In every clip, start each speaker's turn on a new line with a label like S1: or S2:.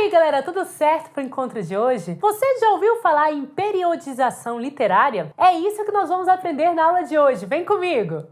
S1: aí, galera, tudo certo para o encontro de hoje? Você já ouviu falar em periodização literária? É isso que nós vamos aprender na aula de hoje. Vem comigo!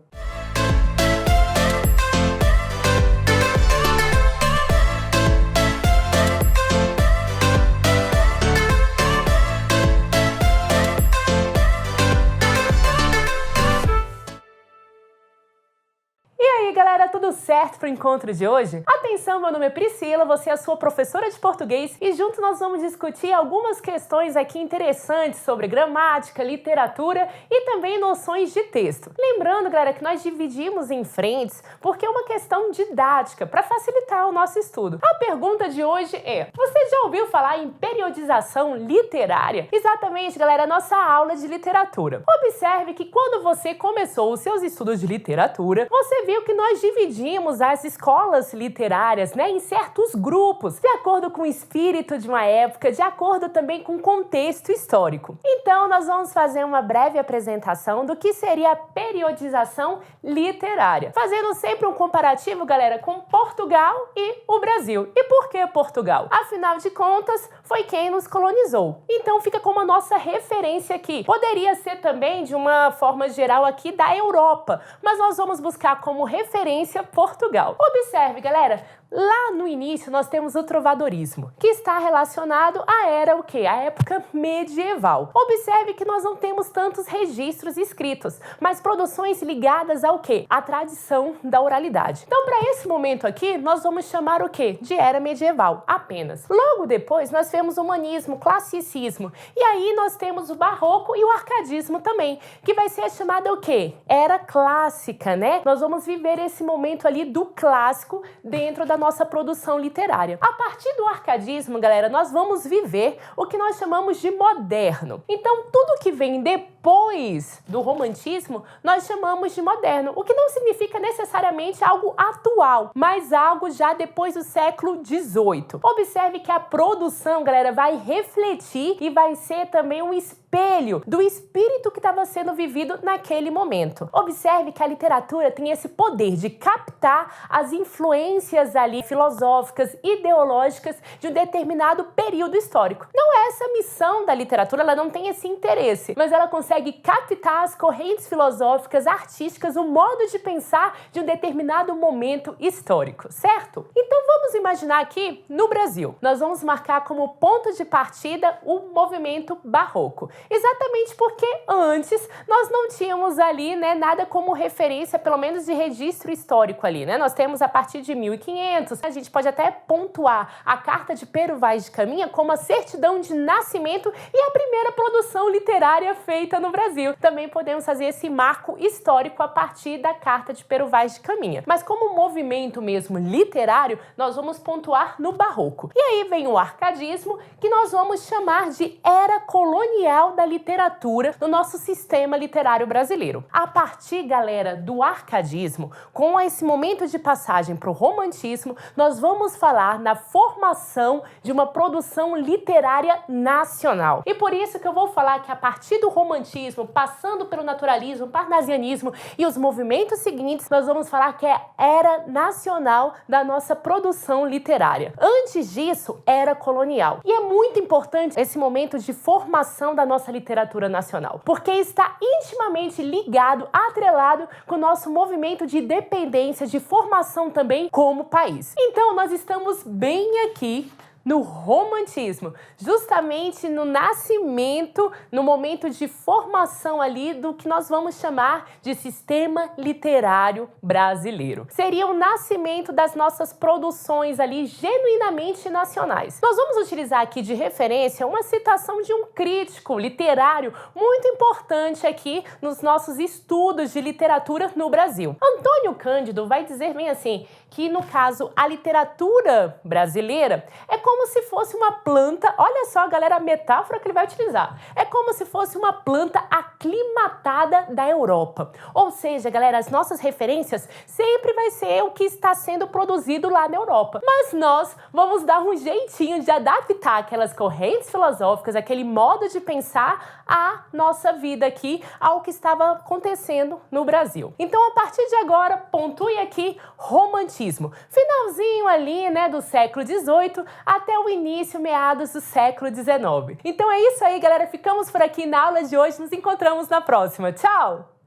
S1: Galera, tudo certo para o encontro de hoje? Atenção, meu nome é Priscila, você é a sua professora de português e juntos nós vamos discutir algumas questões aqui interessantes sobre gramática, literatura e também noções de texto. Lembrando, galera, que nós dividimos em frentes porque é uma questão didática para facilitar o nosso estudo. A pergunta de hoje é: você já ouviu falar em periodização literária? Exatamente, galera, nossa aula de literatura. Observe que quando você começou os seus estudos de literatura, você viu que nós dividimos as escolas literárias, em certos grupos, de acordo com o espírito de uma época, de acordo também com o contexto histórico. Então, nós vamos fazer uma breve apresentação do que seria a periodização literária, fazendo sempre um comparativo, galera, com Portugal e o Brasil. E por que Portugal? Afinal de contas, foi quem nos colonizou. Então, fica como a nossa referência aqui. Poderia ser também, de uma forma geral aqui, da Europa, mas nós vamos buscar como referência Portugal. Observe, galera, lá no início nós temos o trovadorismo, que está relacionado à era o quê? A época medieval. Observe que nós não temos tantos registros escritos, mas produções ligadas ao quê? À tradição da oralidade. Então, para esse momento aqui, nós vamos chamar o quê? De era medieval, apenas. Logo depois, nós temos o humanismo, classicismo, e aí nós temos o barroco e o arcadismo também, que vai ser chamada o quê? Era clássica, né? Nós vamos viver esse momento ali do clássico dentro da nossa produção literária. A partir do arcadismo, galera, nós vamos viver o que nós chamamos de moderno. Então, tudo que vem depois do romantismo, nós chamamos de moderno, o que não significa necessariamente algo atual, mas algo já depois do século XVIII. Observe que a produção, galera, vai refletir e vai ser também um espelho do espírito que estava sendo vivido naquele momento. Observe que a literatura tem esse poder de captar as influências ali filosóficas, ideológicas de um determinado período histórico. Não é essa a missão da literatura, ela não tem esse interesse, mas ela consegue captar as correntes filosóficas, artísticas, o modo de pensar de um determinado momento histórico, certo? Então vamos imaginar aqui no Brasil. Nós vamos marcar como ponto de partida o movimento barroco. Exatamente porque antes nós não tínhamos ali, nada como referência, pelo menos de registro histórico ali, Nós temos a partir de 1500, a gente pode até pontuar a Carta de Pero Vaz de Caminha como a certidão de nascimento e a primeira produção literária feita no Brasil. Também podemos fazer esse marco histórico a partir da Carta de Pero Vaz de Caminha. Mas como movimento mesmo literário, nós vamos pontuar no barroco. E aí vem o arcadismo, que nós vamos chamar de era colonial da literatura no nosso sistema literário brasileiro. A partir, galera, do arcadismo, com esse momento de passagem para o romantismo, nós vamos falar na formação de uma produção literária nacional. E por isso que eu vou falar que a partir do romantismo, passando pelo naturalismo, parnasianismo e os movimentos seguintes, nós vamos falar que é era nacional da nossa produção literária. Antes disso, era colonial. E é muito importante esse momento de formação da nossa literatura nacional, porque está intimamente ligado, atrelado com o nosso movimento de independência, de formação também como país. Então, nós estamos bem aqui no romantismo, justamente no nascimento, no momento de formação ali do que nós vamos chamar de sistema literário brasileiro. Seria o nascimento das nossas produções ali genuinamente nacionais. Nós vamos utilizar aqui de referência uma citação de um crítico literário muito importante aqui nos nossos estudos de literatura no Brasil. Antônio Cândido vai dizer bem assim, que no caso a literatura brasileira é como se fosse uma planta, olha só, galera, a metáfora que ele vai utilizar. É como se fosse uma planta aclimatada da Europa. Ou seja, galera, as nossas referências sempre vai ser o que está sendo produzido lá na Europa. Mas nós vamos dar um jeitinho de adaptar aquelas correntes filosóficas, aquele modo de pensar à nossa vida aqui, ao que estava acontecendo no Brasil. Então, a partir de agora, pontue aqui romantismo romantismo, finalzinho ali, né, do século XVIII até o início, meados do século XIX. Então é isso aí, galera. Ficamos por aqui na aula de hoje. Nos encontramos na próxima. Tchau!